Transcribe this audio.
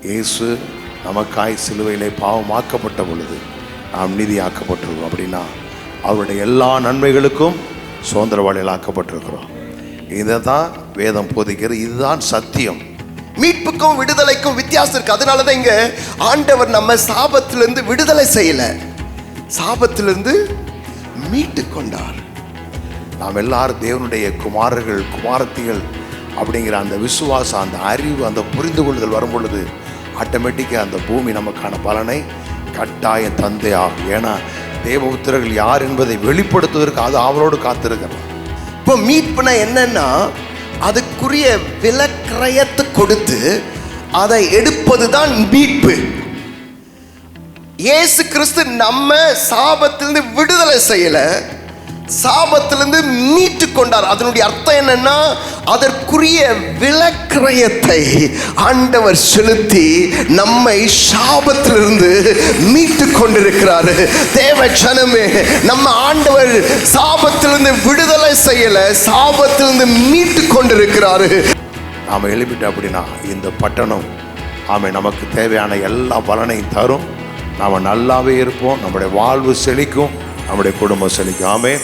இயேசு நமக்காய் சிலுவையிலே பாவமாக்கப்பட்ட பொழுது நாம் நீதியாக்கப்பட்டிருக்கிறோம். அப்படின்னா அவருடைய எல்லா நன்மைகளுக்கும் சுதந்திரவாளிகள் ஆக்கப்பட்டிருக்கிறோம். இதை தான் வேதம் போதிக்கிறது. இதுதான் சத்தியம். மீட்புக்கும் விடுதலைக்கும் வித்தியாசம் இருக்கு. அதனாலதான் இங்க ஆண்டவர் நம்ம சாபத்திலிருந்து விடுதலை செய்யல, சாபத்திலிருந்து மீட்டு கொண்டார். நாம் எல்லாரும் தேவனுடைய குமாரர்கள் குமாரத்திகள் அப்படிங்கிற அந்த விசுவாசம், அந்த அறிவு, அந்த புரிந்து கொள்ளுதல் வரும் பொழுது ஆட்டோமேட்டிக்காக அந்த பூமி நமக்கான பலனை கட்டாயம் தந்தே ஆகும். ஏன்னா தேவபுத்திரர்கள் யார் என்பதை வெளிப்படுத்துவதற்கு அது அவரோடு காத்திருக்கிறார். இப்போ மீட்புனா என்னன்னா, அதுக்குரிய விலக்கிரயத்தை கொடுத்து அதை எடுப்பது தான் மீட்பு. இயேசு கிறிஸ்து நம்ம சாபத்திலிருந்து விடுதலை செய்யல, சாபத்திலிருந்து மீட்டு கொண்டார். அதனுடைய அர்த்தம் என்னன்னா, அதற்குரிய விலக்கிரயத்தை ஆண்டவர் செலுத்தி நம்மை சாபத்திலிருந்து மீட்டு கொண்டிருக்கிறாரு. தேவ ஜனமே, நம்ம ஆண்டவர் சாபத்திலிருந்து விடுதலை செய்யல, சாபத்திலிருந்து மீட்டு கொண்டிருக்கிறாரு. நாம் எழுப்பிட்டோம் அப்படின்னா இந்த பட்டணம் நமக்கு தேவையான எல்லா பலனையும் தரும். நாம் நல்லாவே இருப்போம். நம்முடைய வாழ்வு செழிக்கும், நம்முடைய குடும்பம் செழிக்கும். ஆமென்.